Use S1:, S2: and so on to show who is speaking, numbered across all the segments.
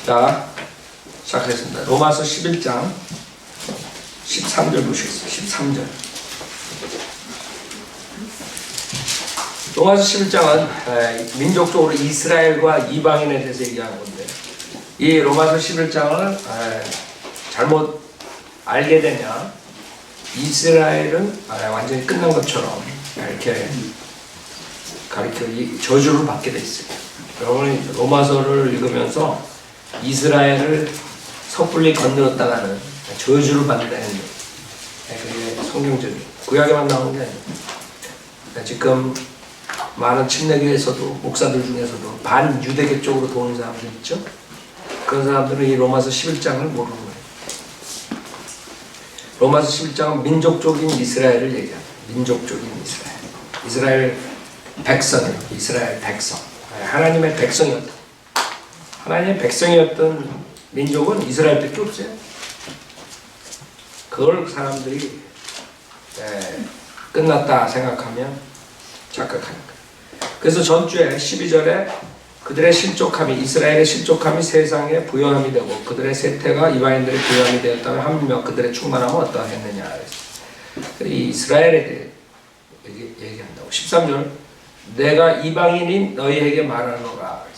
S1: 자, 시작하겠습니다. 로마서 11장 13절 보시겠습니다. 13절. 로마서 11장은 민족적으로 이스라엘과 이방인에 대해서 얘기하는 건데, 이 로마서 11장을 잘못 알게 되면 이스라엘은 완전히 끝난 것처럼 이렇게 가르쳐 저주를 받게 돼 있어요. 여러분이 로마서를 읽으면서 이스라엘을 섣불리 건드렸다가는 저주를 받는다는 그게 성경적인 구약에만 나오는 게 아니에요. 지금 많은 침례교에서도 목사들 중에서도 반유대교 쪽으로 도는 사람들 있죠. 그런 사람들은 이 로마서 11장을 모르는 거예요. 로마서 11장은 민족적인 이스라엘을 얘기합니다. 민족적인 이스라엘. 이스라엘 백성이에요. 이스라엘 백성. 하나님의 백성이었다. 하나님의 백성이었던 민족은 이스라엘밖에 없어요. 그걸 사람들이 끝났다 생각하면 착각하는 거예요. 그래서 전주에 12절에 그들의 실족함이, 이스라엘의 실족함이 세상에 부요함이 되고 그들의 세태가 이방인들의 부요함이 되었다면 하물며 그들의 충만함은 어떠하겠느냐. 이 이스라엘에 대해 얘기한다고. 13절, 내가 이방인인 너희에게 말하노라.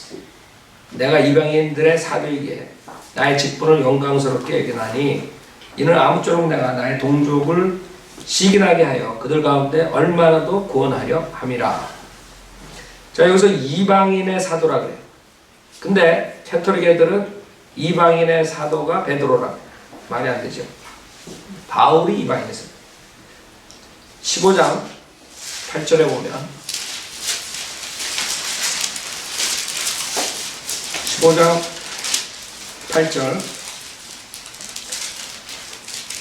S1: 내가 이방인들의 사도에게 나의 직분을 영광스럽게 여기나니 이는 아무쪼록 내가 나의 동족을 시기나게 하여 그들 가운데 얼마나도 구원하려 함이라. 자, 여기서 이방인의 사도라 그래요. 근데 캐톨릭 애들은 이방인의 사도가 베드로라 그래요. 말이 안 되죠. 바울이 이방인의 사도. 15장 8절에 보면 15장 8절,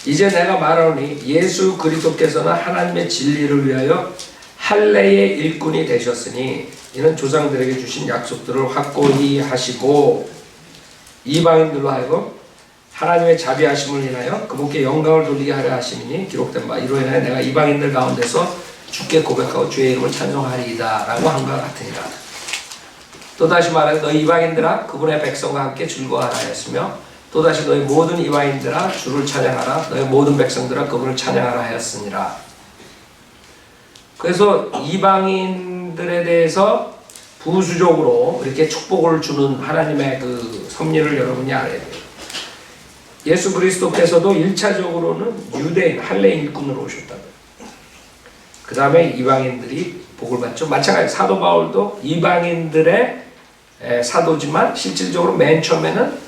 S1: 이제 내가 말하노니 예수 그리스도께서는 하나님의 진리를 위하여 할례의 일꾼이 되셨으니 이는 조상들에게 주신 약속들을 확고히 하시고 이방인들로 하여금 하나님의 자비하심을 인하여 그분께 영광을 돌리게 하려 하심이니 기록된 바 이로 인하여 내가 이방인들 가운데서 주께 고백하고 주의 이름을 찬송하리이다 라고 한 것 같으니라. 또다시 말해 너희 이방인들아 그분의 백성과 함께 즐거워하라 하였으며 또다시 너희 모든 이방인들아 주를 찬양하라 너희 모든 백성들아 그분을 찬양하라 하였으니라. 그래서 이방인들에 대해서 부수적으로 이렇게 축복을 주는 하나님의 그 섭리를 여러분이 알아야 돼요. 예수 그리스도께서도 1차적으로는 유대인 할례 일꾼으로 오셨다고요. 그 다음에 이방인들이 복을 받죠. 마찬가지 사도 바울도 이방인들의 사도지만 실질적으로 맨 처음에는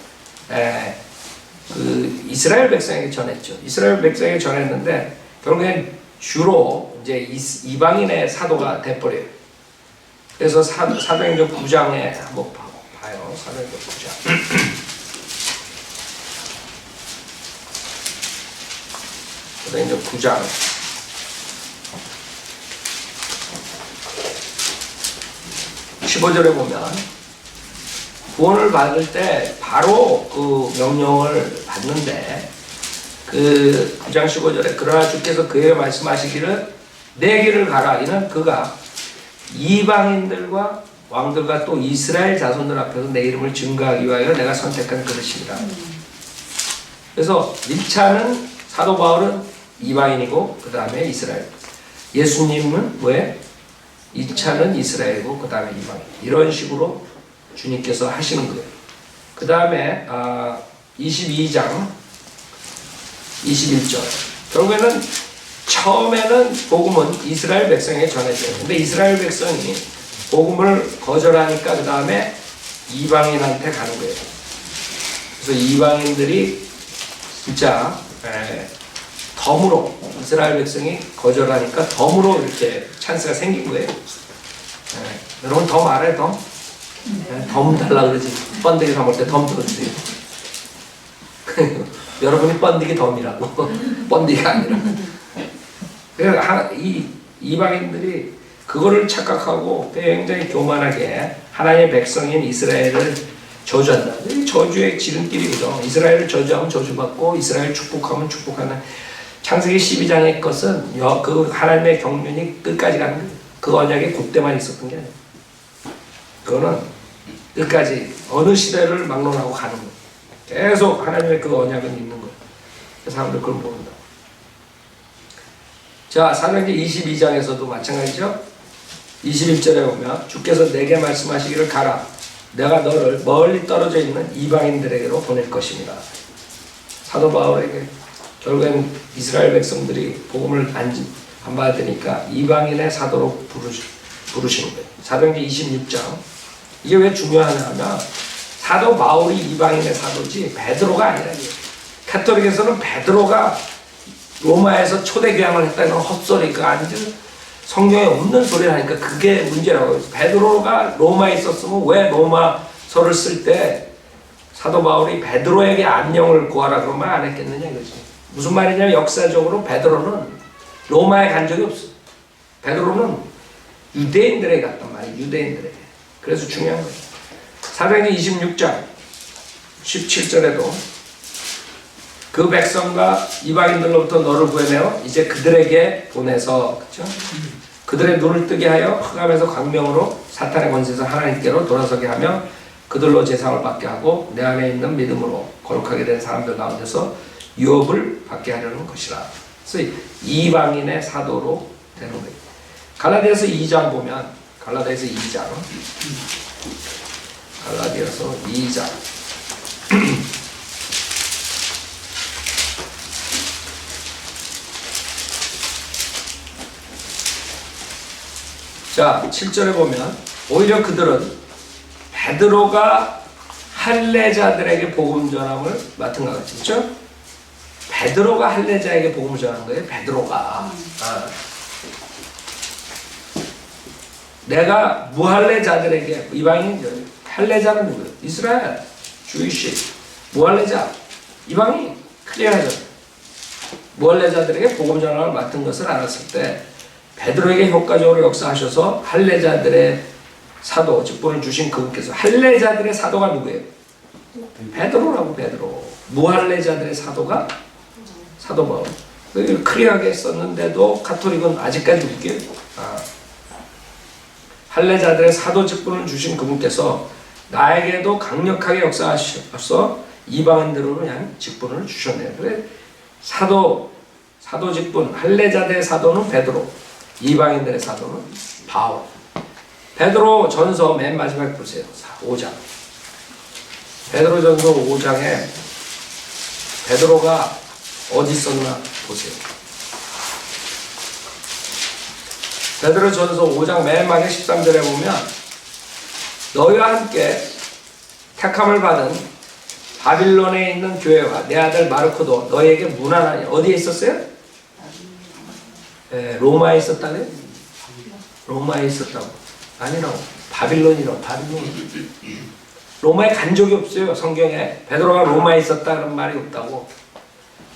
S1: 그 이스라엘 백성에게 전했죠. 이스라엘 백성에게 전했는데 결국엔 주로 이제 이방인의 사도가 돼버려요. 그래서 사도행전 9장에 한번 봐요. 사도행전 9장. 사도행전 9장. 15절에 보면 구원을 받을 때 바로 그 명령을 받는데 그 9장 15절에 그러나 주께서 그에게 말씀하시기를 내 길을 가라. 이는 그가 이방인들과 왕들과 또 이스라엘 자손들 앞에서 내 이름을 증거하기 위하여 내가 선택한 그릇이라. 그래서 1차는 사도 바울은 이방인이고 그 다음에 이스라엘. 예수님은 왜? 2차는 이스라엘이고 그 다음에 이방인. 이런 식으로 주님께서 하시는 거예요. 그 다음에 22장 21절. 결국에는 처음에는 복음은 이스라엘 백성에게 전해져요. 근데 이스라엘 백성이 복음을 거절하니까 그 다음에 이방인한테 가는 거예요. 그래서 이방인들이 진짜 덤으로 이스라엘 백성이 거절하니까 덤으로 이렇게 찬스가 생긴 거예요. 여러분 덤 알아요? 덤? 덤 달라 그러지. 번데기 사 먹을 때 덤 들어주세요. 여러분이 번데기 덤이라고. 번데기가 아니라. 그래서 이 이방인들이 그거를 착각하고 굉장히 교만하게 하나님의 백성인 이스라엘을 저주한다. 저주의 지름길이거든. 이스라엘을 저주하면 저주받고 이스라엘 축복하면 축복하는. 창세기 12장의 것은 그 하나님의 경륜이 끝까지 가는 거예요. 그 언약이 그때만 있었던 게 아니에요. 그거는 끝까지 어느 시대를 막론하고 가는 거예요. 계속 하나님의 그 언약은 있는 거예요. 사람들 그걸 모른다. 자, 사도행전 22장에서도 마찬가지죠. 21절에 보면 주께서 내게 말씀하시기를 가라. 내가 너를 멀리 떨어져 있는 이방인들에게로 보낼 것입니다. 사도 바울에게 결국엔 이스라엘 백성들이 복음을 안 받으니까 이방인의 사도로 부르시는 거예요. 사도행전 26장. 이게 왜 중요하냐면 사도 바울이 이방인의 사도지 베드로가 아니라 카톨릭에서는 베드로가 로마에서 초대교양을 했다는 건 헛소리. 그 아니지 성경에 없는 소리를 하니까 그게 문제라고 해서 베드로가 로마에 있었으면 왜 로마서를 쓸 때 사도 바울이 베드로에게 안녕을 구하라 그런 말 안 했겠느냐 이거지. 무슨 말이냐면 역사적으로 베드로는 로마에 간 적이 없어. 베드로는 유대인들에게 갔단 말이야. 유대인들에게. 그래서 중요한 거예요. 사도행전 26장 17절에도 그 백성과 이방인들로부터 너를 구해내어 이제 그들에게 보내서 그렇죠? 그들의 눈을 뜨게 하여 흑암에서 광명으로 사탄의 권세에서 하나님께로 돌아서게 하며 그들로 제사를 받게 하고 내 안에 있는 믿음으로 거룩하게 된 사람들 가운데서 유업을 받게 하려는 것이라. 그래서 이방인의 사도로 되는 거예요. 갈라디아서 2장 보면 갈라디아서 2장 자, 7절에 보면 오히려 그들은 베드로가 할례자들에게 복음 전함을 맡은 것 같죠? 그렇죠? 베드로가 할례자에게 복음을 전한 거예요. 베드로가. 내가 무할례자들에게 이방인 할례자는 누구예요? 이스라엘 주이시 무할례자 이방인 클리어하죠. 무할례자들에게 복음 전함을 맡은 것을 알았을 때 베드로에게 효과적으로 역사하셔서 할례자들의 사도 직분을 주신 그분께서 할례자들의 사도가 누구예요? 베드로라고. 베드로. 무할례자들의 사도가 사도 바울. 클리어하게 썼는데도 가톨릭은 아직까지 웃겨요. 할례자들의 사도 직분을 주신 그분께서 나에게도 강력하게 역사하셔서 이방인들로 그냥 직분을 주셨네요. 그래 사도 직분 할례자들의 사도는 베드로, 이방인들의 사도는 바울. 베드로 전서 맨 마지막에 보세요. 5장. 베드로 전서 5장에 베드로가 어디 있었나 보세요. 베드로 전서 5장 맨 마지막 13절에 보면 너희와 함께 택함을 받은 바빌론에 있는 교회와 내 아들 마르코도 너희에게 문안하니. 어디에 있었어요? 로마에 있었다고요? 로마에 있었다고. 아니라고. 바빌론이라고. 바빌론. 로마에 간 적이 없어요. 성경에. 베드로가 로마에 있었다는 말이 없다고.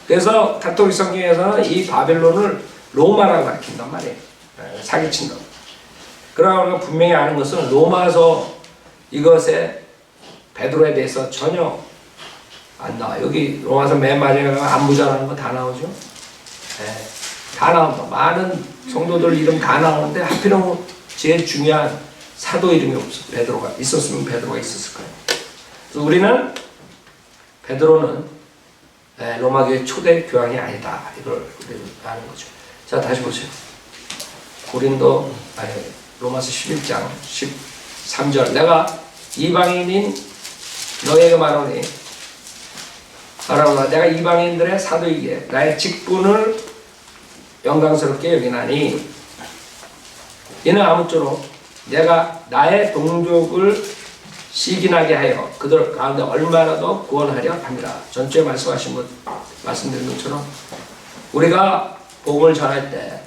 S1: 그래서 가톨릭 성경에서는 이 바빌론을 로마라고 가르친단 말이에요. 사기친다고. 그러나 우리가 분명히 아는 것은 로마서 이것에 베드로에 대해서 전혀 안 나와. 여기 로마서 맨 마지막에 안부전하는 거 다 나오죠? 네. 다 나온다. 많은 성도들 이름 다 나오는데 하필이면 제일 중요한 사도 이름이 없어. 베드로가 있었으면 베드로가 있었을 거예요. 그래서 우리는 베드로는 로마교회 초대 교황이 아니다. 이걸 우리는 아는 거죠. 자, 다시 보세요. 로마서 11장 13절 내가 이방인인 너에게 말하노니 내가 이방인들의 사도이기에 나의 직분을 영광스럽게 여기나니 이는 아무쪼록 내가 나의 동족을 시기나게 하여 그들 가운데 얼마나 더 구원하려 합니다. 전주에 말씀드린 것처럼 우리가 복음을 전할 때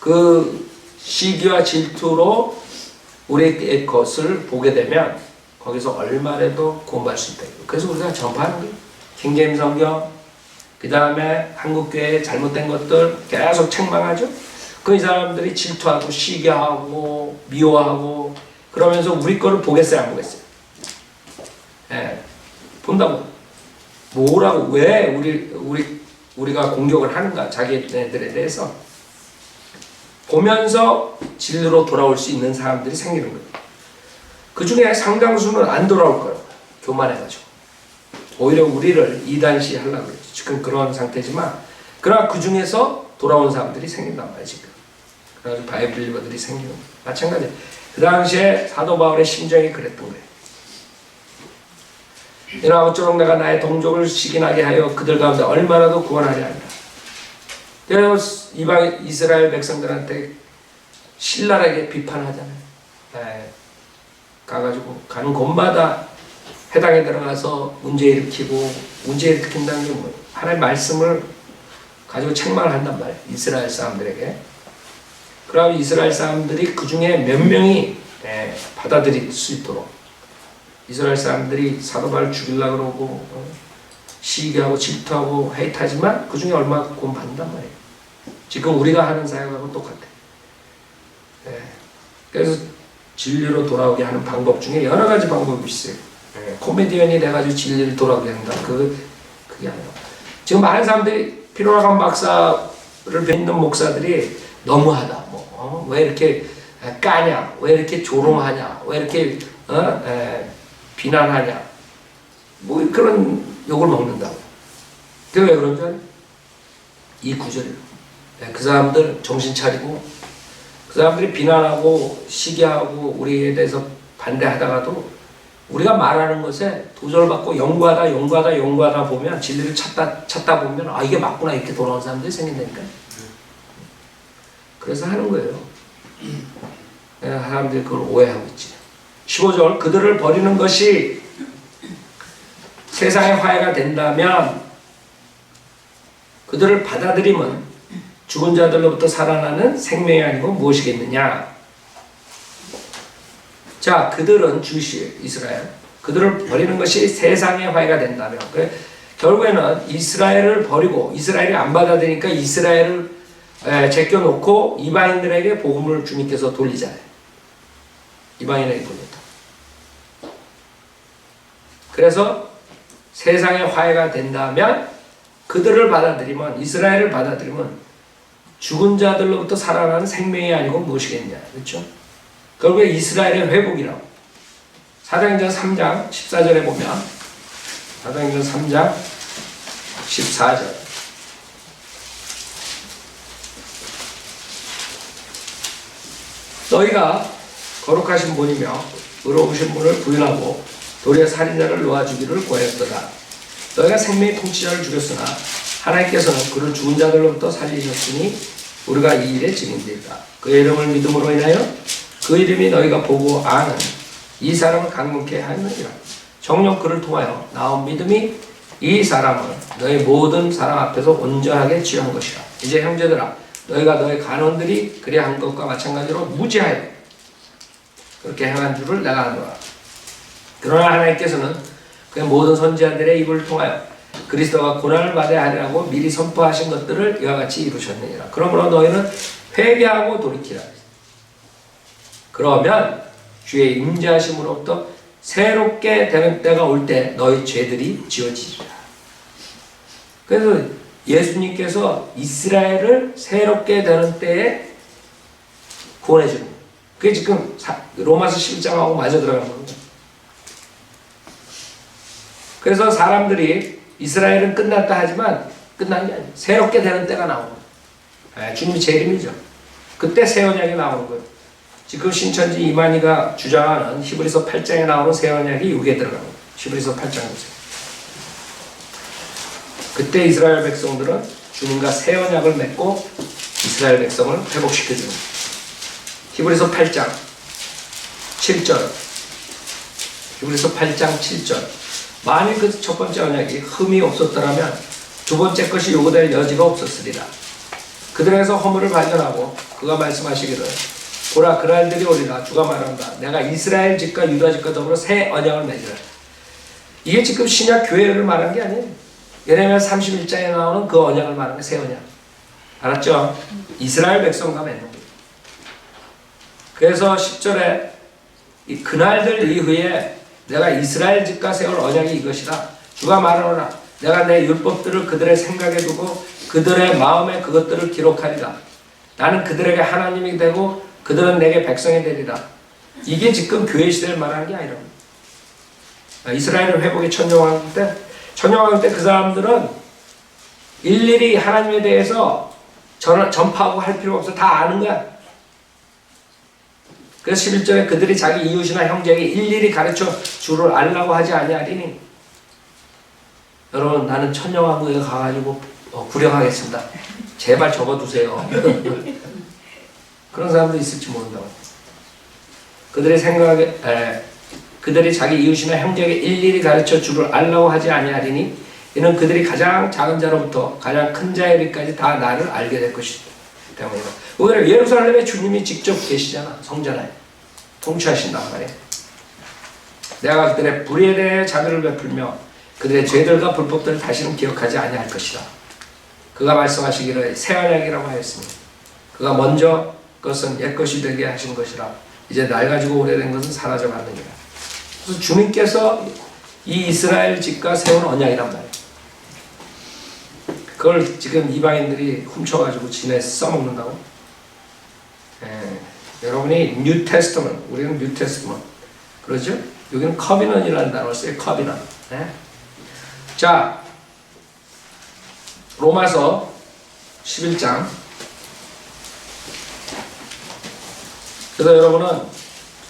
S1: 그 시기와 질투로 우리의 것을 보게 되면 거기서 얼마라도 구원받을 수 있다. 그래서 우리가 전파하는 거예요. 킹제임스 성경, 그 다음에 한국교회의 잘못된 것들 계속 책망하죠. 그 사람들이 질투하고 시기하고 미워하고 그러면서 우리 거를 보겠어요, 안 보겠어요? 본다고. 뭐라고, 왜 우리가 공격을 하는가, 자기네들에 대해서. 보면서 진리로 돌아올 수 있는 사람들이 생기는 거예요. 그 중에 상당수는 안 돌아올 거예요. 교만해가지고. 오히려 우리를 이단시 하려고 그러죠. 지금 그런 상태지만, 그러나 그 중에서 돌아온 사람들이 생긴단 말이에요, 지금. 그래가지고 바이블 리버들이 생기는 거예요. 마찬가지예요. 그 당시에 사도 바울의 심정이 그랬던 거예요. 이나 어쩌록 내가 나의 동족을 시기나게 하여 그들 가운데 얼마나도 구원하려 하리라. 그래서 이방 이스라엘 백성들한테 신랄하게 비판하잖아요. 가가지고 가는 곳마다 회당에 들어가서 문제 일으킨다는 게 뭐예요? 하나님의 말씀을 가지고 책망한단 말이에요. 이스라엘 사람들에게. 그러면 이스라엘 사람들이 그 중에 몇 명이 받아들일 수 있도록, 이스라엘 사람들이 사도 바울을 죽이려고 그러고 시기하고 질투하고 헤이트하지만 그 중에 얼마나 구원받는단 말이에요. 지금 우리가 하는 사역하고 똑같아요. 그래서 진리로 돌아오게 하는 방법 중에 여러 가지 방법이 있어요. 코미디언이 돼가지고 진리를 돌아오게 한다. 그게 아니라. 지금 많은 사람들이 피로나간 박사를 뵙는 목사들이 너무하다. 왜 이렇게 까냐? 왜 이렇게 조롱하냐? 왜 이렇게 비난하냐? 뭐 그런 욕을 먹는다고. 그게 왜 그런 줄 알아요? 이 구절이에요. 그 사람들 정신 차리고, 그 사람들이 비난하고 시기하고 우리에 대해서 반대하다가도 우리가 말하는 것에 도전받고 연구하다 보면, 진리를 찾다 보면 아 이게 맞구나 이렇게 돌아온 사람들이 생긴다니까요. 그래서 하는 거예요. 사람들이 그걸 오해하고 있지. 15절, 그들을 버리는 것이 세상의 화해가 된다면 그들을 받아들이면 죽은 자들로부터 살아나는 생명이 아니고 무엇이겠느냐. 자, 그들은 주시에요. 이스라엘. 그들을 버리는 것이 세상의 화해가 된다면, 결국에는 이스라엘을 버리고 이스라엘이 안 받아들이니까 이스라엘을 제껴놓고 이방인들에게 복음을 주님께서 돌리잖아요. 이방인에게 돌렸다. 그래서 세상의 화해가 된다면 그들을 받아들이면, 이스라엘을 받아들이면 죽은 자들로부터 살아나는 생명이 아니고 무엇이겠냐. 그렇죠? 결국에 이스라엘의 회복이라고. 사도행전 3장 14절에 보면, 사도행전 3장 14절. 너희가 거룩하신 분이며 의로우신 분을 부인하고 도리어 살인자를 놓아주기를 구하였도다. 너희가 생명의 통치자를 죽였으나 하나님께서는 그를 죽은 자들로부터 살리셨으니 우리가 이 일에 증인되리라. 그의 이름을 믿음으로 인하여 그 이름이 너희가 보고 아는 이 사람을 강건케 하느니라. 정녕 그를 통하여 나온 믿음이 이 사람을 너희 모든 사람 앞에서 온전하게 취한 것이라. 이제 형제들아, 너희가 너희 간원들이 그리 한 것과 마찬가지로 무지하여 그렇게 행한 줄을 내가 아노라. 그러나 하나님께서는 그의 모든 선지자들의 입을 통하여 그리스도가 고난을 받아야 하리라고 미리 선포하신 것들을 이와 같이 이루셨느니라. 그러므로 너희는 회개하고 돌이키라. 그러면 주의 임재하심으로부터 새롭게 되는 때가 올 때 너희 죄들이 지워지리라. 그래서 예수님께서 이스라엘을 새롭게 되는 때에 구원해 주는 거예요. 그게 지금 로마서 11장하고 맞아 들어가는 겁니다. 그래서 사람들이 이스라엘은 끝났다 하지만 끝난 게 아니에요. 새롭게 되는 때가 나오는 거예요. 주님이 재림이죠. 그때 새 언약이 나오는 거예요. 지금 신천지 이만희가 주장하는 히브리서 8장에 나오는 새 언약이 여기에 들어가는 거예요. 히브리서 8장 보세요. 그때 이스라엘 백성들은 주님과 새 언약을 맺고 이스라엘 백성을 회복시켜주는 거예요. 히브리서 8장 7절. 히브리서 8장 7절. 만일 그 첫 번째 언약이 흠이 없었더라면 두 번째 것이 요구될 여지가 없었으리라. 그들에서 허물을 발견하고 그가 말씀하시기를 보라 그날들이 오리라. 주가 말한다. 내가 이스라엘 집과 유다 집과 더불어 새 언약을 맺으라. 이게 지금 신약 교회를 말하는 게 아니에요. 예레미야 31장에 나오는 그 언약을 말하는 게 새 언약. 알았죠? 이스라엘 백성과 맺는 거예요. 그래서 10절에 이 그날들 이후에 내가 이스라엘 집과 세울 언약이 이것이다. 주가 말하노라. 내가 내 율법들을 그들의 생각에 두고 그들의 마음에 그것들을 기록하리라. 나는 그들에게 하나님이 되고 그들은 내게 백성이 되리라. 이게 지금 교회 시대를 말하는 게 아니라고. 이스라엘 회복의 천년왕국 때 그 사람들은 일일이 하나님에 대해서 전파하고 할 필요가 없어. 다 아는 거야. 그래서 11절에 그들이 자기 이웃이나 형제에게 일일이 가르쳐 주를 알라고 하지 아니하리니. 여러분, 나는 천년왕국에 가가지고 구령하겠습니다. 제발 적어두세요. 그런 사람도 있을지 모른다고. 그들이 자기 이웃이나 형제에게 일일이 가르쳐 주를 알라고 하지 아니하리니 이는 그들이 가장 작은 자로부터 가장 큰 자에 이르기까지 다 나를 알게 될 것이다 때문이다. 오늘 예루살렘에 주님이 직접 계시잖아. 성전에 통치하신단 말이야. 내가 그들의 불의에 대해 자비를 베풀며 그들의 죄들과 불법들을 다시는 기억하지 아니할 것이다. 그가 말씀하시기를 새 언약이라고 하였습니다. 그가 먼저 그것은 옛것이 되게 하신 것이라 이제 낡아지고 오래된 것은 사라져가느니라. 그래서 주님께서 이 이스라엘 집과 세운 언약이란 말이에요. 그걸 지금 이방인들이 훔쳐가지고 지내 써먹는다고? 여러분이 뉴 테스트먼트, 우리는 뉴 테스트먼트 그러죠? 여기는 커비넌이라는 단어를 써요. 커비넌. 자, 로마서 11장. 그래서 여러분은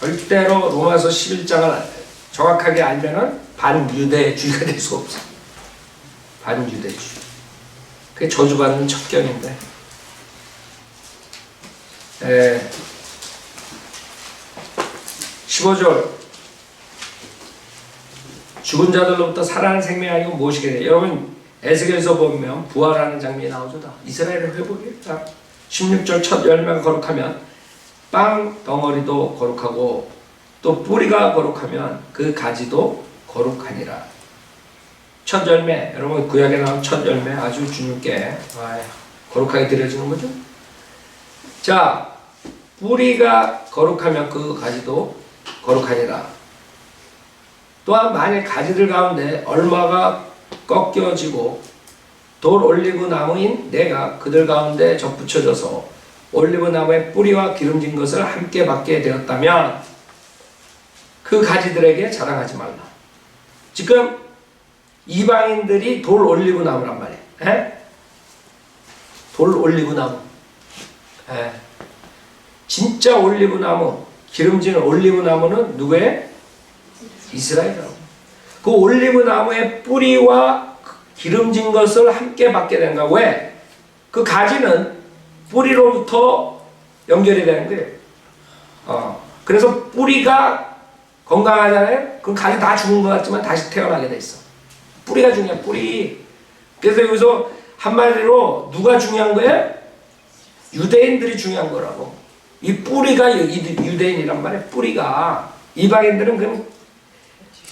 S1: 절대로 로마서 11장을 정확하게 알면은 반유대주의가 될 수 없어. 반유대주의. 그게 저주받는 첩경인데. 15절. 죽은 자들로부터 살아난 생명이 아니고 무엇이겠냐. 여러분 에스겔에서 보면 부활하는 장면이 나오죠. 이스라엘의 회복이다. 16절 첫 열매가 거룩하면 빵 덩어리도 거룩하고 또 뿌리가 거룩하면 그 가지도 거룩하니라. 첫 열매, 여러분 구약에 나온 첫 열매 아주 주님께 거룩하게 드려지는 거죠. 자, 뿌리가 거룩하면 그 가지도 거룩하니라. 또한 만일 가지들 가운데 얼마가 꺾여지고 돌 올리브 나무인 내가 그들 가운데 접붙여져서 올리브 나무의 뿌리와 기름진 것을 함께 받게 되었다면 그 가지들에게 자랑하지 말라. 지금 이방인들이 돌 올리브 나무란 말이에요. 돌 올리브 나무. 진짜 올리브 나무, 기름진 올리브 나무는 누구의? 이스라엘이라고. 그 올리브 나무의 뿌리와 기름진 것을 함께 받게 된가. 왜? 그 가지는 뿌리로부터 연결이 되는 거예요. 그래서 뿌리가 건강하잖아요. 그 가지 다 죽은 것 같지만 다시 태어나게 돼 있어. 뿌리가 중요해. 뿌리. 그래서 여기서 한마디로 누가 중요한 거예요? 유대인들이 중요한 거라고. 이 뿌리가 유대인이란 말이에요. 뿌리가. 이방인들은 그럼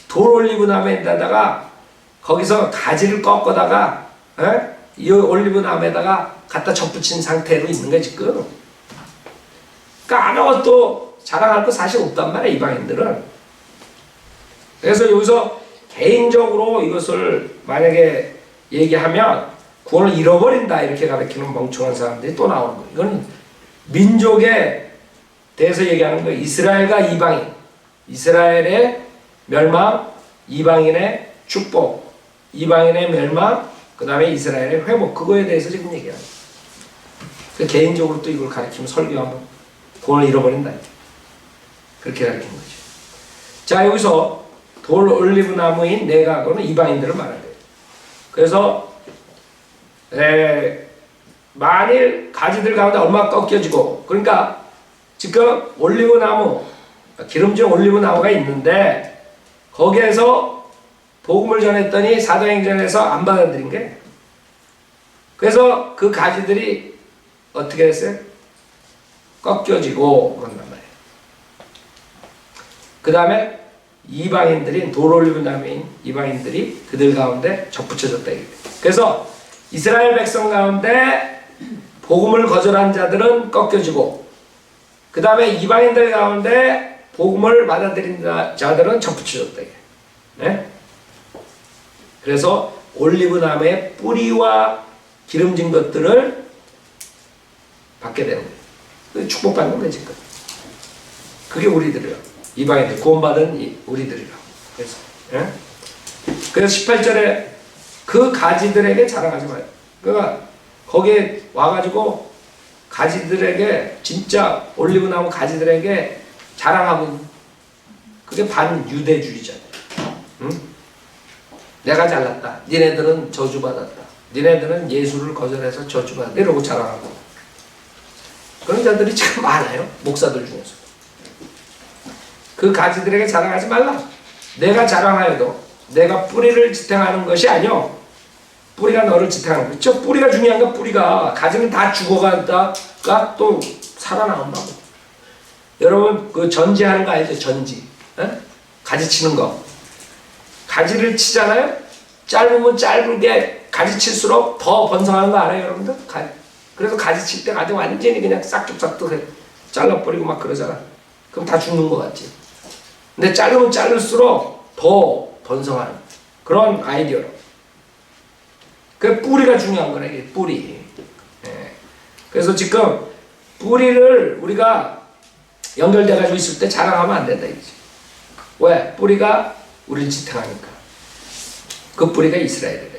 S1: 돌 올리브 나무에다가 거기서 가지를 꺾어다가 이 올리브 나무에다가 갖다 접붙인 상태로 있는 거야 지금. 그러니까 아무것도 자랑할 거 사실 없단 말이야 이방인들은. 그래서 여기서 개인적으로 이것을 만약에 얘기하면 구원을 잃어버린다 이렇게 가르치는 멍청한 사람들이 또 나오는 거예요. 이건 민족에 대해서 얘기하는 거예요. 이스라엘과 이방인, 이스라엘의 멸망, 이방인의 축복, 이방인의 멸망, 그 다음에 이스라엘의 회복, 그거에 대해서 지금 얘기하는 거예요. 개인적으로 또 이걸 가르치면 설교하면 구원을 잃어버린다. 그렇게 가르치는 거죠. 자, 여기서 돌 올리브 나무인 내가 그거는 이방인들을 말하는 거예요. 그래서 만일 가지들 가운데 얼마 꺾여지고, 그러니까 지금 올리브 나무, 기름진 올리브 나무가 있는데 거기에서 복음을 전했더니 사도행전에서 안 받아들인 게, 그래서 그 가지들이 어떻게 됐어요? 꺾여지고 그런단 말이에요. 그 다음에 이방인들인 돌 올리브 나무인 이방인들이 그들 가운데 접붙여졌다. 그래서 이스라엘 백성 가운데 복음을 거절한 자들은 꺾여지고, 그 다음에 이방인들 가운데 복음을 받아들인 자들은 접붙여졌다. 네? 그래서 올리브 나무의 뿌리와 기름진 것들을 받게 되는 거예요. 축복받는 거예요 지금. 그게 우리들이에요. 이방인들, 구원받은 우리들이라고. 그래서, 예? 그래서 18절에 그 가지들에게 자랑하지 마요. 그러니까 거기에 와가지고 가지들에게, 진짜 올리브나무 가지들에게 자랑하고 있는, 그게 반유대주의잖아요. 응? 내가 잘났다. 니네들은 저주받았다. 니네들은 예수를 거절해서 저주받았다. 이러고 자랑하고. 그런 자들이 지금 많아요. 목사들 중에서. 그 가지들에게 자랑하지 말라. 내가 자랑하여도 내가 뿌리를 지탱하는 것이 아니오. 뿌리가 너를 지탱하는 거죠. 뿌리가 중요한 건 뿌리가. 가지는 다 죽어가다가 또 살아나온다고. 여러분 그 전지하는 거 알죠? 전지. 에? 가지 치는 거. 가지를 치잖아요. 짧으면 짧게 가지 칠수록 더 번성하는 거 알아요, 여러분들? 그래서 가지 칠 때 가지 완전히 그냥 싹둑싹둑 잘라버리고 막 그러잖아. 그럼 다 죽는 거 같지. 근데 자르면 자를수록 더 번성하는 그런 아이디어로. 그 뿌리가 중요한 거네, 이게 뿌리. 예. 그래서 지금 뿌리를 우리가 연결돼가지고 있을 때 자랑하면 안 된다 이거지. 왜? 뿌리가 우리를 지탱하니까. 그 뿌리가 이스라엘이다.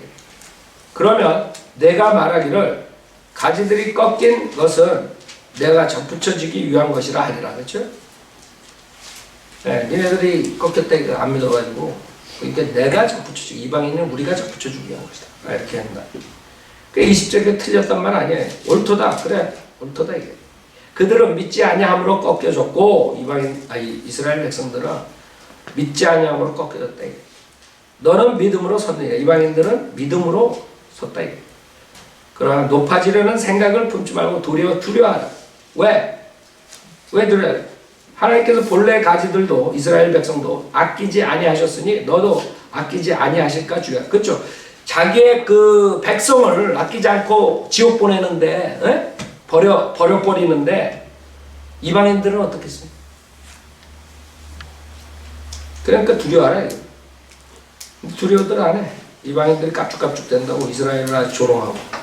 S1: 그러면 내가 말하기를 가지들이 꺾인 것은 내가 접붙여지기 위한 것이라 하리라. 그렇죠? 네, 니네들이 꺾였다 이거 안 믿어가지고 그러니까 내가 접붙여주기, 이방인은 우리가 접붙여주기 위한 것이다. 이렇게 한다. 그 20절에 틀렸단 말 아니에요. 옳도다. 그래, 옳도다 이게. 그들은 믿지 아니함으로 꺾여졌고 이스라엘 백성들은 믿지 아니함으로 꺾여졌다 이게. 너는 믿음으로 섰느니라. 이방인들은 믿음으로 섰다 이게. 그러나 높아지려는 생각을 품지 말고 두려워하라. 왜? 왜 두려워하라? 하나님께서 본래 가지들도 이스라엘 백성도 아끼지 아니하셨으니 너도 아끼지 아니하실까 주야. 그렇죠? 자기의 그 백성을 아끼지 않고 지옥 보내는데, 에? 버려버리는데 이방인들은 어떻겠어요? 그러니까 두려워하라. 두려워들 안 해. 이방인들이 깝죽깝죽 된다고 이스라엘을 아주 조롱하고.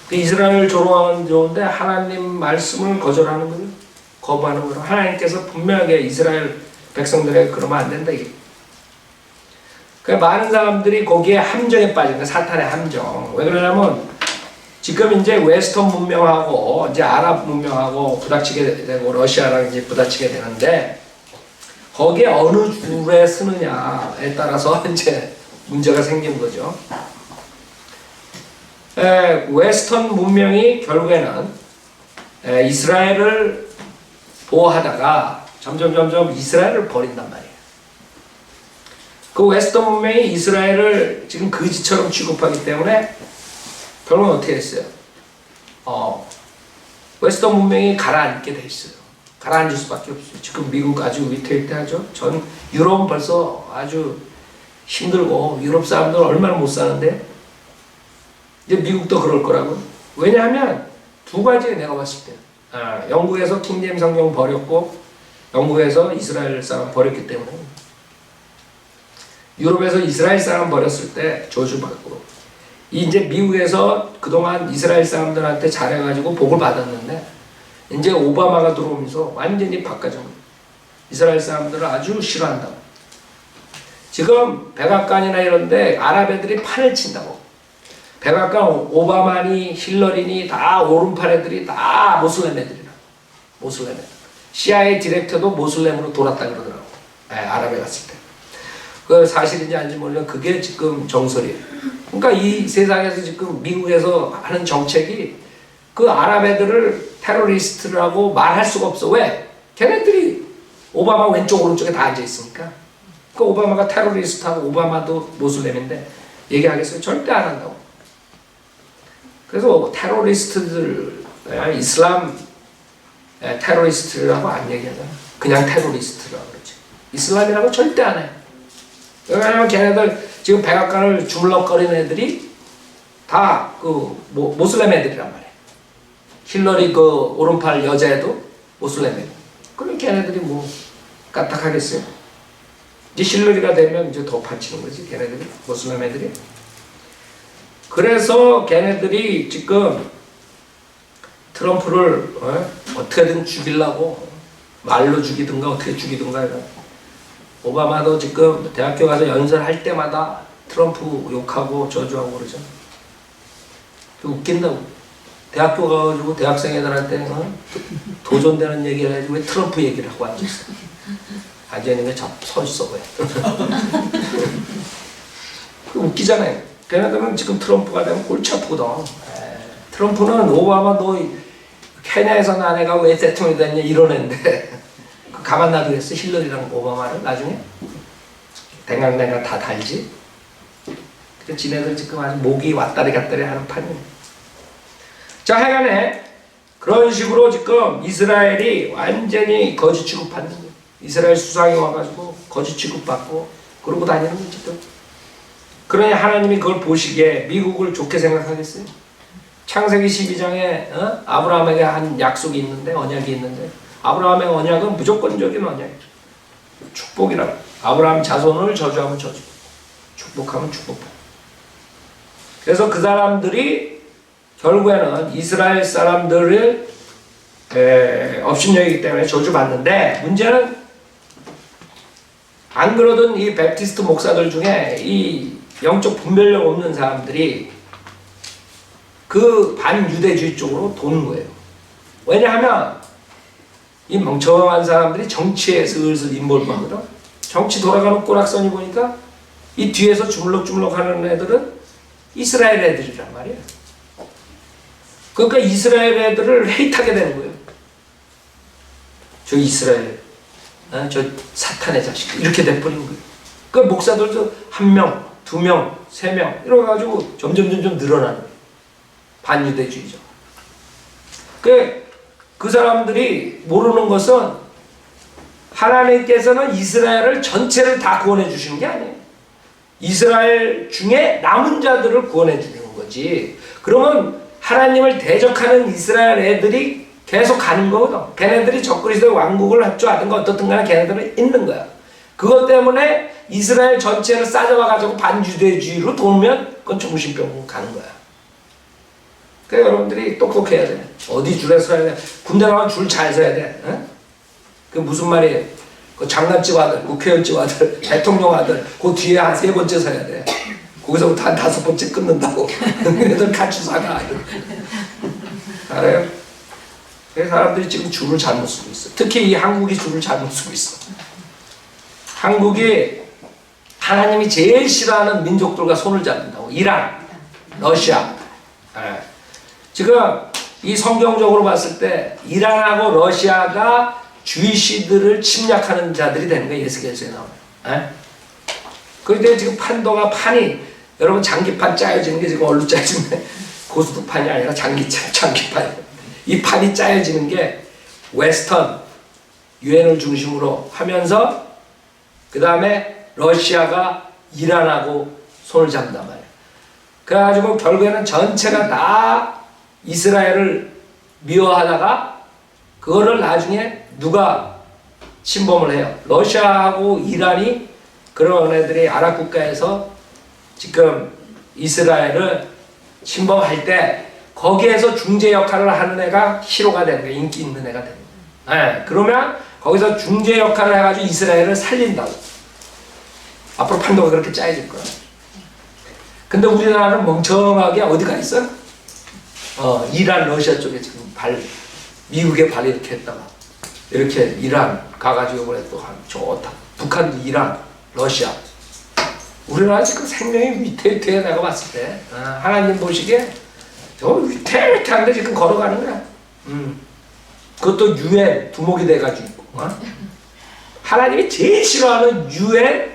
S1: 그 이스라엘을 조롱하면 좋은데 하나님 말씀을 거절하는 거죠. 거부하는 거죠. 하나님께서 분명하게 이스라엘 백성들에게 그러면 안 된다 이게. 그러니까 많은 사람들이 거기에 함정에 빠진 거야. 사탄의 함정. 왜 그러냐면 지금 이제 웨스턴 문명하고 이제 아랍 문명하고 부닥치게 되고 러시아랑 이제 부닥치게 되는데 거기에 어느 줄에 쓰느냐에 따라서 이제 문제가 생긴 거죠. 웨스턴 문명이 결국에는 이스라엘을 보호하다가 점점 이스라엘을 버린단 말이에요. 그 웨스턴 문명이 이스라엘을 지금 거지처럼 취급하기 때문에 결국은 어떻게 됐어요? 웨스턴 문명이 가라앉게 돼 있어요. 가라앉을 수밖에 없어요. 지금 미국 아주 위태위태하죠. 전 유럽은 벌써 아주 힘들고 유럽 사람들은 얼마나 못 사는데 이제 미국도 그럴 거라고. 왜냐하면 두 가지 내가 봤을 때 영국에서 킹제임 성경 버렸고 영국에서 이스라엘 사람 버렸기 때문에 유럽에서 이스라엘 사람 버렸을 때 저주받고 이제 미국에서 그동안 이스라엘 사람들한테 잘해가지고 복을 받았는데 이제 오바마가 들어오면서 완전히 바꿔준 거예요. 이스라엘 사람들을 아주 싫어한다고. 지금 백악관이나 이런데 아랍 애들이 판을 친다고. 백악관 오바마니 힐러리니 다 오른팔 애들이 다 모슬렘 애들이라. 모슬렘 애들. CIA 디렉터도 모슬렘으로 돌았다 그러더라고. 아랍에 갔을 때. 그 사실인지 아닌지 모르겠는데 그게 지금 정설이에요. 그러니까 이 세상에서 지금 미국에서 하는 정책이 그 아랍 애들을 테러리스트라고 말할 수가 없어. 왜? 걔네들이 오바마 왼쪽 오른쪽에 다 앉아 있으니까. 그 오바마가 테러리스트하고 오바마도 모슬렘인데 얘기하겠어요? 절대 안 한다고. 그래서 테러리스트들, 이슬람 테러리스트라고 안 얘기하잖아. 그냥 테러리스트라고 그러지. 이슬람이라고 절대 안 해. 왜냐하면 걔네들 지금 백악관을 주물럭거리는 애들이 다 그 모슬렘 애들이란 말이야. 힐러리 그 오른팔 여자애도 모슬렘 애들. 그럼 걔네들이 뭐 까딱하겠어요? 이제 힐러리가 되면 이제 더 판치는 거지. 걔네들이 모슬렘 애들이. 그래서 걔네들이 지금 트럼프를 어떻게든 죽이려고 말로 죽이든가 어떻게 죽이든가 이런. 오바마도 지금 대학교 가서 연설할 때마다 트럼프 욕하고 저주하고 그러죠. 웃긴다고. 대학교 가가지고 대학생 애들한테 도전되는 얘기를 해야지 왜 트럼프 얘기를 하고 앉아있어. 앉아있는 게 서 있어 보여. 웃기잖아요. 걔네들은 지금 트럼프가 되면 골치 아프거든. 트럼프는 오바마 너 케냐에서 난 애가 왜 대통령이 됐냐 이런 애인데 가만 놔두겠어? 힐러리랑 오바마를 나중에? 댕강댕강 다 달지? 그래서 지네들 지금 아주 목이 왔다리 갔다리 하는 판이에요. 자, 하여간에 그런 식으로 지금 이스라엘이 완전히 거지 취급받는 거예요. 이스라엘 수상이 와가지고 거지 취급받고 그러고 다니는 거예요, 지금. 그러니 하나님이 그걸 보시기에 미국을 좋게 생각하겠어요? 창세기 12장에 아브라함에게 한 약속이 있는데, 언약이 있는데, 아브라함의 언약은 무조건적인 언약이죠. 축복이라고. 아브라함 자손을 저주하면 저주, 축복하면 축복. 그래서 그 사람들이 결국에는 이스라엘 사람들을 업신여기기 때문에 저주받는데, 문제는 안 그러던 이 베프티스트 목사들 중에 이 영적 분별력 없는 사람들이 그 반유대주의 쪽으로 도는 거예요. 왜냐하면 이 멍청한 사람들이 정치에 슬슬 인볼브하거든. 정치 돌아가는 꼬락선이 보니까 이 뒤에서 주물럭주물럭 하는 애들은 이스라엘 애들이란 말이에요. 그러니까 이스라엘 애들을 헤이트하게 되는 거예요. 저 이스라엘, 저 사탄의 자식 이렇게 돼버린 거예요. 그러니까 목사들도 1명, 2명, 3명 이래가지고 점점 늘어나는 거예요. 반유대주의죠. 그 사람들이 모르는 것은 하나님께서는 이스라엘을 전체를 다 구원해 주시는 게 아니에요. 이스라엘 중에 남은 자들을 구원해 주는 거지. 그러면 하나님을 대적하는 이스라엘 애들이 계속 가는 거거든. 걔네들이 적그리스도의 왕국을 할 줄 아든가 어떻든 간에 걔네들은 있는 거야. 그것 때문에 이스라엘 전체를 싸잡아가지고 반유대주의로 돌면 그건 정신병 가는 거야. 그러니까 여러분들이 똑똑해야 돼. 어디 줄에 서야 돼. 군대 가면 줄 잘 서야 돼. 어? 그 무슨 말이에요? 그 장관집 아들, 국회의원집 아들, 대통령 아들 그 뒤에 한 3번째 서야 돼. 거기서부터 한 5번째 끊는다고. 애들 같이 사가. 알아요? 그래서 사람들이 지금 줄을 잘못 쓰고 있어. 특히 이 한국이 줄을 잘못 쓰고 있어. 한국이 하나님이 제일 싫어하는 민족들과 손을 잡는다고. 이란, 러시아. 지금 이 성경적으로 봤을 때 이란하고 러시아가 주이시들을 침략하는 자들이 되는 거예요. 예수께서에 나오면. 그런데 지금 판이 여러분 장기판 짜여지는 게 지금 얼로 짜여지는 고수도판이 아니라 장기판. 이 판이 짜여지는 게 웨스턴 유엔을 중심으로 하면서 그 다음에 러시아가 이란하고 손을 잡는단 말이에요. 그래가지고 결국에는 전체가 다 이스라엘을 미워하다가 그거를 나중에 누가 침범을 해요. 러시아하고 이란이 그런 애들이 아랍 국가에서 지금 이스라엘을 침범할 때 거기에서 중재 역할을 하는 애가 히로가 되는 거예요. 인기 있는 애가 되는 거예요. 그러면 거기서 중재 역할을 해가지고 이스라엘을 살린다고. 앞으로 판도가 그렇게 짜여질 거야. 근데 우리나라는 멍청하게 어디가 있어? 이란, 러시아 쪽에 지금 미국의 발 이렇게 했다가 이렇게 이란 가가지고 그래 또 좋다. 북한, 이란, 러시아. 우리나라 지금 생명이 위태위태해 내가 봤을 때. 하나님 보시기에 저 위태위태한데 지금 걸어가는 거야. 그것도 유엔 두목이 돼가지고 있고. 하나님이 제일 싫어하는 유엔,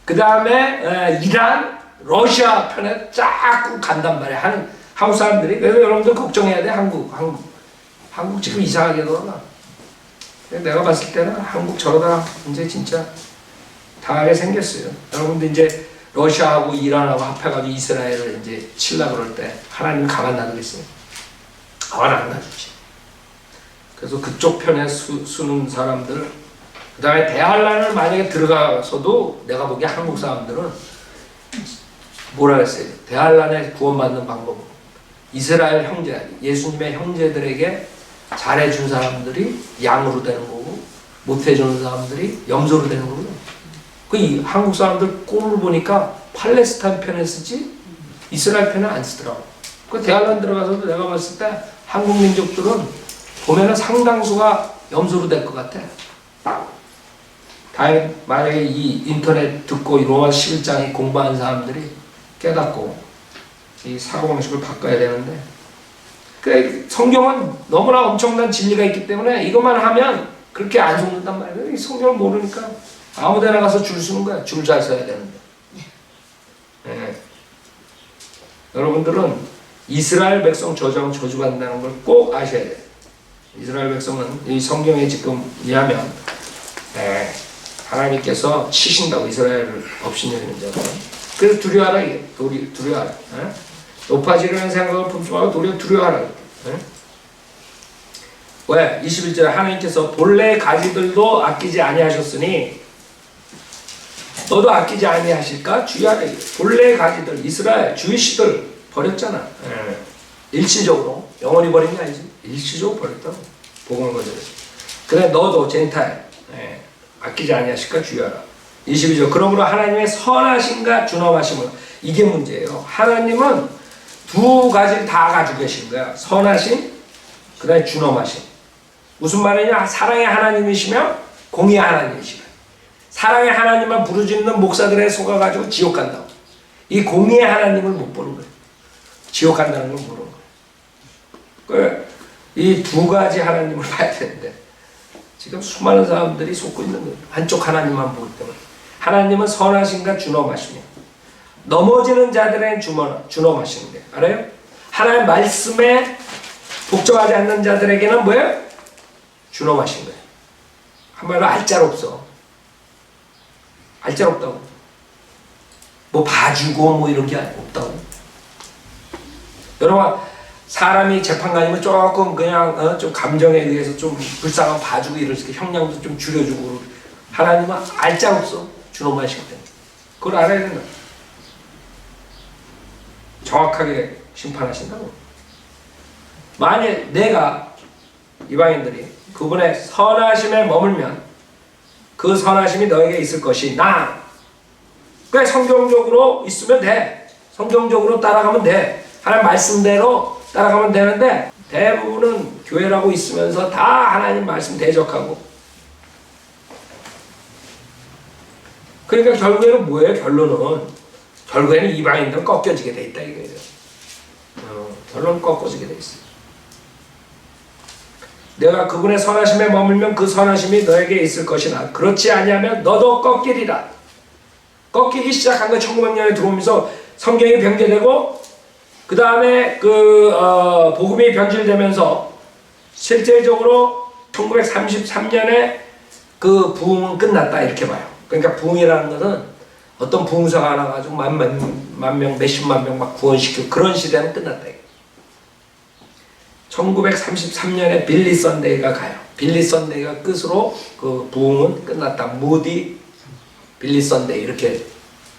S1: 그 다음에 이란, 러시아 편에 쫙 간단 말이야. 한국 사람들이. 그래서 여러분들 걱정해야 돼. 한국 지금 이상하게 돌아가. 내가 봤을 때는 한국 저러다 이제 진짜 당하게 생겼어요. 여러분들 이제 러시아하고 이란하고 합해가지고 이스라엘을 이제 치려고 그럴 때 하나님 가만 놔두겠어요? 가만 안 놔두지. 그래서 그쪽 편에 쓰는 사람들, 그 다음에 대한란을 만약에 들어가서도 내가 보기에 한국 사람들은 뭐라 그랬어요? 대한란에 구원받는 방법은 이스라엘 형제, 예수님의 형제들에게 잘해준 사람들이 양으로 되는 거고 못해주는 사람들이 염소로 되는 거고요. 그 한국 사람들 꼴을 보니까 팔레스타인 편에 쓰지 이스라엘 편에 안 쓰더라고. 그 대학원 들어가서도 내가 봤을 때 한국 민족들은 보면은 상당수가 염소로 될 것 같아. 다행히 만약에 이 인터넷 듣고 로마 11장이 공부한 사람들이 깨닫고 이 사고방식을 바꿔야 되는데, 그 성경은 너무나 엄청난 진리가 있기 때문에 이것만 하면 그렇게 안 속는단 말이에요. 이 성경을 모르니까 아무데나 가서 줄 서는 거야. 줄 잘 서야 되는데. 네. 여러분들은 이스라엘 백성 저주받는다는 걸 꼭 아셔야 돼요. 이스라엘 백성은 이 성경에 지금 의하면 하나님께서 치신다고 이스라엘을 업신여기는 자들. 그래서 두려워하라 이게. 두려워하라. 높아지려는 생각을 품지 말고 도리어 두려워하라. 왜? 21절에 하나님께서 본래의 가지들도 아끼지 아니하셨으니 너도 아끼지 아니하실까? 주의하라. 본래의 가지들 이스라엘 주이시들 버렸잖아. 일시적으로 영원히 버린 게 아니지. 일시적으로 버렸다고. 복음을 거절했어. 그래 너도 젠타일 아끼지 아니하실까? 주의하라. 22절 그러므로 하나님의 선하심과 준엄하심을, 이게 문제예요. 하나님은 두 가지를 다 가지고 계신 거야. 선하심, 그 다음에 준엄하심. 무슨 말이냐? 사랑의 하나님이시며 공의의 하나님이시며, 사랑의 하나님만 부르짖는 목사들에 속아가지고 지옥 간다고. 이 공의의 하나님을 못 보는 거예요. 지옥 간다는 걸 모르는 거예요. 이 두 가지 하나님을 봐야 되는데 지금 수많은 사람들이 속고 있는 거예요. 한쪽 하나님만 보기 때문에. 하나님은 선하심과 준엄하시며 넘어지는 자들의 준엄하시는 거예요. 알아요? 하나님 말씀에 복종하지 않는 자들에게는 뭐예요? 준엄하신 거예요. 한마디로 알짤없어. 알짤없다고. 뭐 봐주고 뭐 이런 게 없다고. 여러분, 사람이 재판관이면 조금 그냥 좀 감정에 의해서 좀 불쌍한 봐주고 이렇게 형량도 좀 줄여주고. 하나님은 알짤없어. 준엄하시기 때문에. 그걸 알아야 된다. 정확하게 심판하신다고. 만일 내가 이방인들이 그분의 선하심에 머물면 그 선하심이 너에게 있을 것이나, 그래 성경적으로 있으면 돼. 성경적으로 따라가면 돼. 하나님 말씀대로 따라가면 되는데 대부분은 교회라고 있으면서 다 하나님 말씀 대적하고, 그러니까 결국에는 뭐예요? 결국에는 이방인들은 꺾여지게 돼 있다 이거예요. 결론은 꺾어지게 돼 있어. 내가 그분의 선하심에 머물면 그 선하심이 너에게 있을 것이나 그렇지 아니하면 너도 꺾이리라. 꺾이기 시작한 거 1900년에 들어오면서 성경이 변개되고 그 다음에 복음이 변질되면서 실제적으로 1933년에 그 부흥은 끝났다 이렇게 봐요. 그러니까 부흥이라는 것은 어떤 부흥사가 나가지고 만 명, 몇십만 명 막 구원시키고 그런 시대는 끝났다. 1933년에 빌리 선데이가 가요. 빌리 선데이가 끝으로 그 부흥은 끝났다. 무디 빌리 선데이 이렇게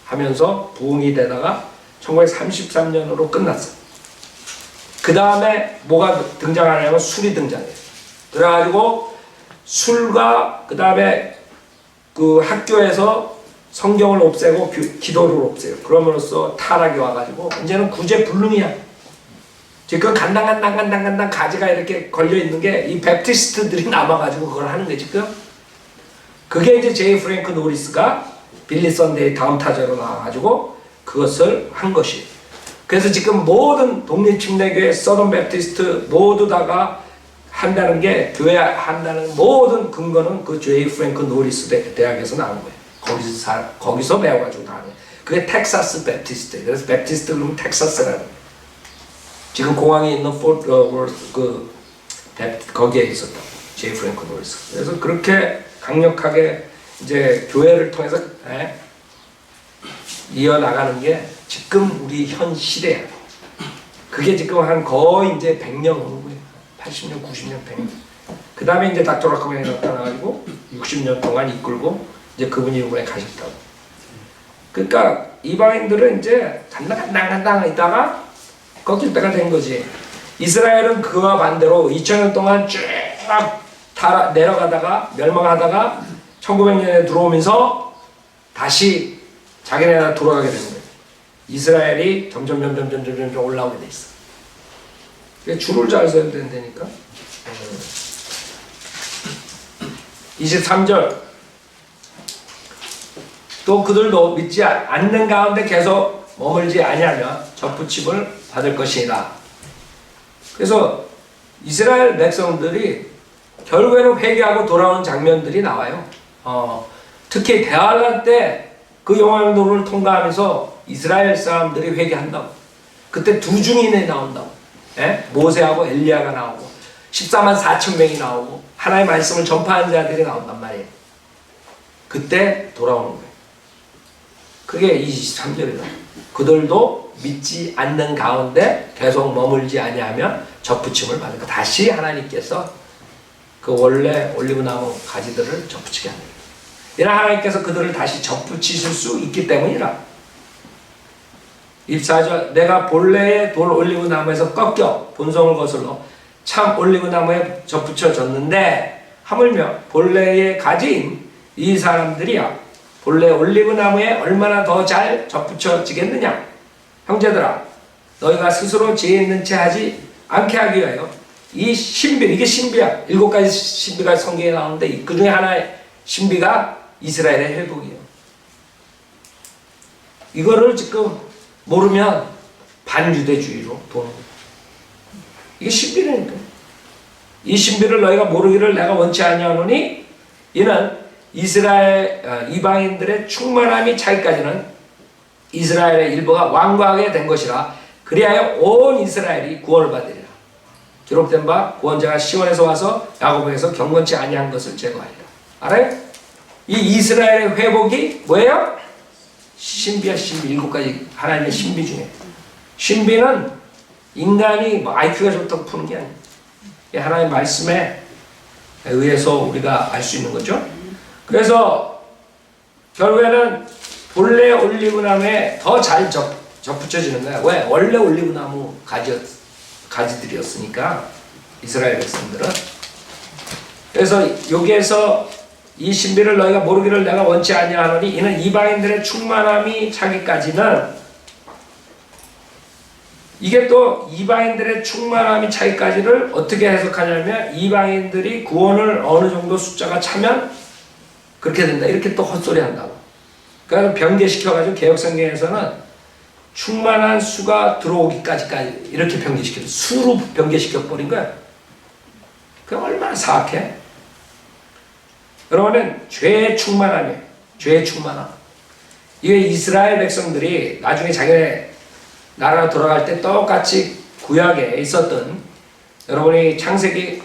S1: 하면서 부흥이 되다가 1933년으로 끝났어. 그 다음에 뭐가 등장하냐면 술이 등장해요. 그래가지고 술과 그 다음에 그 학교에서 성경을 없애고 기도를 없애요. 그럼으로써 타락이 와가지고 이제는 구제불능이야. 지금 간당 가지가 이렇게 걸려있는 게 이 베프티스트들이 남아가지고 그걸 하는 거지 지금. 그게 이제 제이 프랭크 노리스가 빌리 선데이 다음 타자로 나와가지고 그것을 한 것이. 그래서 지금 모든 독립침례교회, 서던 베프티스트 모두 다가 한다는 게, 교회 한다는 모든 근거는 그 제이 프랭크 노리스 대학에서 나온 거예요. 거기서 배워가지고 다 하는 거예요. 그게 텍사스 베프티스트. 그래서 베프티스트 그러면 텍사스라는 거예요. 지금 공항에 있는 포트 월스 거기에 있었다. 제이 프랭크 노리스. 그래서 그렇게 강력하게 이제 교회를 통해서 이어나가는 게 지금 우리 현 시대야. 그게 지금 한 거의 이제 100년 오는 거예요. 80년, 90년, 100년. 그 다음에 이제 닥터 라커맨이 나타나가지고 60년 동안 이끌고 이제 그분이 이번에 가셨다고. 그러니까 이방인들은 이제 간당 있다가 꺾일 때가 된 거지. 이스라엘은 그와 반대로 2000년 동안 쭉 내려가다가 멸망하다가 1900년에 들어오면서 다시 자기네 나라 돌아가게 되는 거예요. 이스라엘이 점점 올라오게 돼 있어. 줄을 잘 서야 된다니까. 23절. 또 그들도 믿지 않는 가운데 계속 머물지 아니하며 접붙임을 받을 것이라. 그래서 이스라엘 백성들이 결국에는 회개하고 돌아오는 장면들이 나와요. 특히 대환란 때 그 용왕도를 통과하면서 이스라엘 사람들이 회개한다고. 그때 두 중인에 나온다고. 예? 모세하고 엘리야가 나오고 14만 4천 명이 나오고 하나님의 말씀을 전파하는 자들이 나온단 말이에요. 그때 돌아오는 거예요. 그게 23절이다. 그들도 믿지 않는 가운데 계속 머물지 아니하며 접붙임을 받을 거. 다시 하나님께서 그 원래 올리브나무 가지들을 접붙이게 합니다. 이런 하나님께서 그들을 다시 접붙이실 수 있기 때문이라. 24절. 내가 본래의 돌 올리브나무에서 꺾여 본성을 거슬러 참 올리브나무에 접붙여졌는데 하물며 본래의 가지인 이 사람들이야 본래 올리브나무에 얼마나 더 잘 접붙여지겠느냐. 형제들아, 너희가 스스로 지혜 있는 채 하지 않게 하기 위하여 이 신비, 이게 신비야. 7가지 신비가 성경에 나오는데 그 중에 하나의 신비가 이스라엘의 회복이에요. 이거를 지금 모르면 반유대주의로 도는 거예요. 이게 신비라니까. 이 신비를 너희가 모르기를 내가 원치 아니하노니 이는 이스라엘 이방인들의 충만함이 차기까지는 이스라엘의 일부가 완고하게 된 것이라. 그리하여 온 이스라엘이 구원을 받으리라. 기록된 바 구원자가 시온에서 와서 야고보에서 경건치 아니한 것을 제거하리라. 알아요? 이 이스라엘의 회복이 뭐예요? 신비야. 신비. 7가지 하나님의 신비 중에. 신비는 인간이 뭐 IQ가 좋다고 푸는 게 아니에요. 하나님의 말씀에 의해서 우리가 알 수 있는 거죠. 그래서 결국에는 본래 올리브나무에 더 잘 접붙여지는 거야. 왜? 원래 올리브나무 가지들이었으니까 이스라엘 백성들은. 그래서 여기에서 이 신비를 너희가 모르기를 내가 원치 아니하노니 이는 이방인들의 충만함이 차기까지는. 이게 또 이방인들의 충만함이 차기까지를 어떻게 해석하냐면 이방인들이 구원을 어느 정도 숫자가 차면 그렇게 된다. 이렇게 또 헛소리 한다고. 그래서 변개시켜가지고 개혁성경에서는 충만한 수가 들어오기까지까지 이렇게 변개시켜서 수로 변개시켜버린 거야. 그럼 얼마나 사악해? 여러분은 죄의 충만함이에요. 죄의 충만함. 이게 이스라엘 백성들이 나중에 자기네 나라로 돌아갈 때 똑같이 구약에 있었던, 여러분이 창세기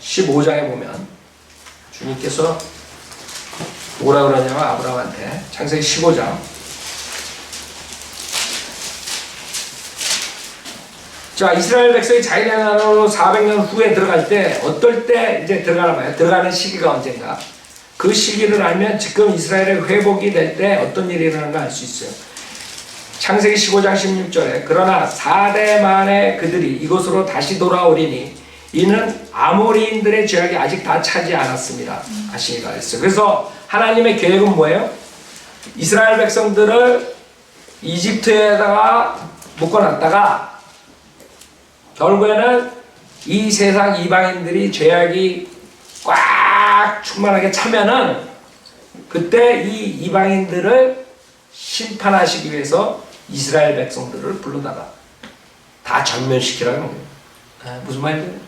S1: 15장에 보면 주님께서 뭐라 그러냐면 아브라함한테 창세기 15장 자, 이스라엘 백성이 자기네 나라로 400년 후에 들어갈 때 어떨 때 이제 들어가나 봐요. 들어가는 시기가 언젠가. 그 시기를 알면 지금 이스라엘의 회복이 될 때 어떤 일이 일어나는가 알 수 있어요. 창세기 15장 16절에 그러나 4대 만에 그들이 이곳으로 다시 돌아오리니 이는 아모리인들의 죄악이 아직 다 차지 않았습니다. 하시니까 했어요. 그래서 하나님의 계획은 뭐예요? 이스라엘 백성들을 이집트에다가 묶어놨다가 결국에는 이 세상 이방인들이 죄악이 꽉 충만하게 차면은 그때 이 이방인들을 심판하시기 위해서 이스라엘 백성들을 불러다가 다 전면시키라는 거예요. 무슨 말인지?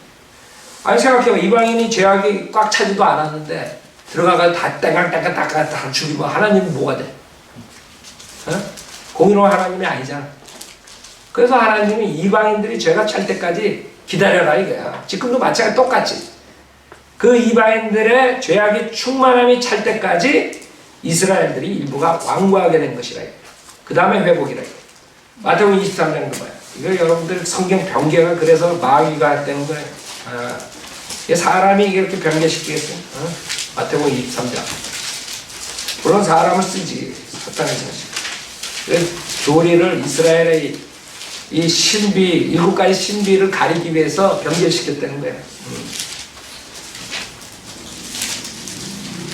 S1: 아니 생각해요. 이방인이 죄악이 꽉 차지도 않았는데 들어가서 다 땡깡땡깡 다 죽이면 하나님은 뭐가 돼? 공의로운 하나님이 아니잖아. 그래서 하나님이 이방인들이 죄가 찰 때까지 기다려라 이거야. 지금도 마찬가지 똑같이. 그 이방인들의 죄악이 충만함이 찰 때까지 이스라엘들이 일부가 완고하게 된 것이라. 그 다음에 회복이라. 마태복음 23장도 봐요. 이거 여러분들 성경 변개가 그래서 마귀가 되는 거예요. 사람이 이렇게 변개시키겠어요? 마태복음 23장. 물론 사람을 쓰지. 사탄의 자식. 조리를 이스라엘의 이 신비, 일곱 가지 신비를 가리기 위해서 변개시켰다는 거예요.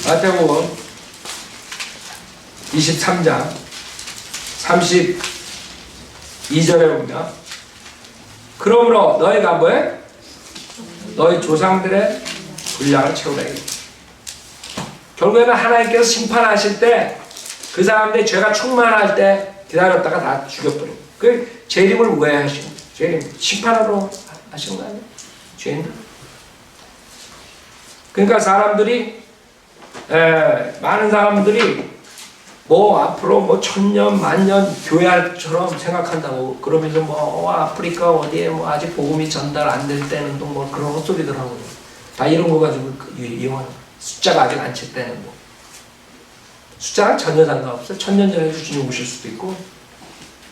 S1: 마태복음 23장 32절에 보면 그러므로 너희가 뭐해? 너희 조상들의 분량을 채우라. 결국에는 하나님께서 심판하실 때 그 사람들의 죄가 충만할 때 기다렸다가 다 죽여버려요. 그 재림을 왜 하시는 거예요? 재림 심판하러 하시는 거 아니에요? 죄인들. 그러니까 사람들이 많은 사람들이 뭐 앞으로 뭐 천년 만년 교회처럼 생각한다고 그러면서 뭐 아프리카 어디에 뭐 아직 복음이 전달 안 될 때는 또 뭐 그런 헛소리들 하고 다 이런 거 가지고 이용하는 숫자가 아직 안 챘다는 거. 숫자랑 전혀 상관없어요. 천년 전에도 주님 오실 수도 있고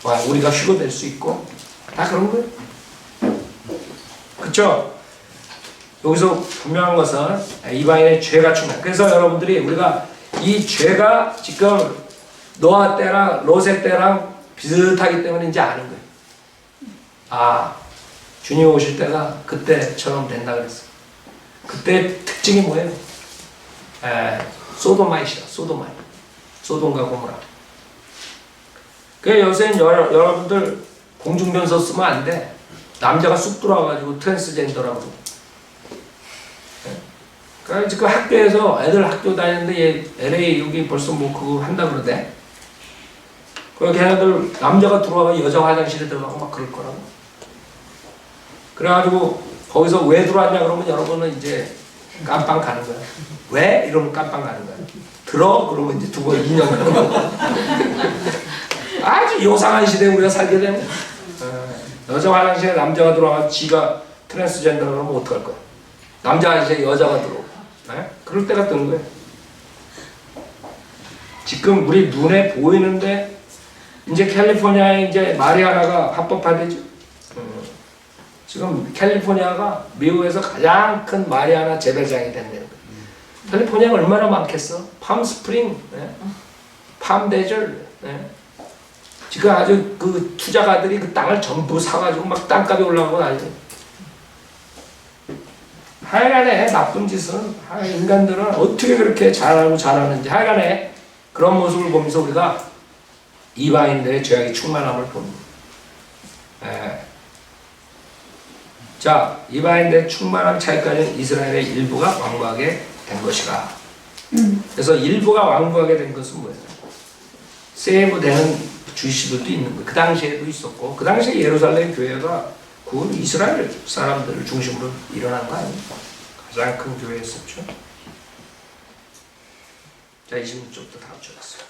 S1: 우리가 휴거 될 수 있고 다 그런 거예요. 그쵸? 여기서 분명한 것은 이방인의 죄가 충만. 그래서 여러분들이 우리가 이 죄가 지금 노아 때랑 롯의 때랑 비슷하기 때문에 이제 아는 거예요. 아, 주님 오실 때가 그때처럼 된다 그랬어. 그때 특징이 뭐예요? 소도마이시다. 소도마이. 소돔과 고모라. 그래서 요새는 여러분들 공중변소 쓰면 안 돼. 남자가 쑥 들어와가지고 트랜스젠더라고. 그러니까 지금 학교에서 애들 학교 다니는데 얘 LA 여기 벌써 뭐 그거 한다 그러대. 그래서 걔네들 남자가 들어와서 여자 화장실에 들어가고 막 그럴 거라고. 그래가지고 거기서 왜 들어왔냐 그러면 여러분은 이제 깜빵 가는 거야. 왜? 이러면 깜빵 가는 거야. 들어? 그러면 이제 두고 2년 가는 거야. 아주 요상한 시대에 우리가 살게 되면 여자 화장실에 남자가 들어와서 지가 트랜스젠더로 그러면 어떡할 거야. 남자 화장실에 여자가 들어오고 그럴 때가 뜬 거예요. 지금 우리 눈에 보이는데 이제 캘리포니아에 이제 마리아나가 합법화되죠. 지금 캘리포니아가 미국에서 가장 큰 마리아나 재배장이 된다는 거예요. 캘리포니아가 얼마나 많겠어? 팜스프링, 팜대절. 지금 아주 그 투자가들이 그 땅을 전부 사가지고 막 땅값이 올라가고 난리죠. 하여간에 나쁜 짓은 인간들은 어떻게 그렇게 잘하고 잘하는지 하여간에 그런 모습을 보면서 우리가 이방인들의 죄악이 충만함을 봅니다. 자, 이방인들의 충만한 차이까지는 이스라엘의 일부가 완고하게 된 것이라. 그래서 일부가 완고하게 된 것은 뭐예요? 세이브되는 주시들도 있는 거예요. 그 당시에도 있었고 그 당시에 예루살렘 교회가 그 이스라엘 사람들을 중심으로 일어난 거 아니에요? 가장 큰 교회였었죠. 자, 26절부터 다음 주 봤어요.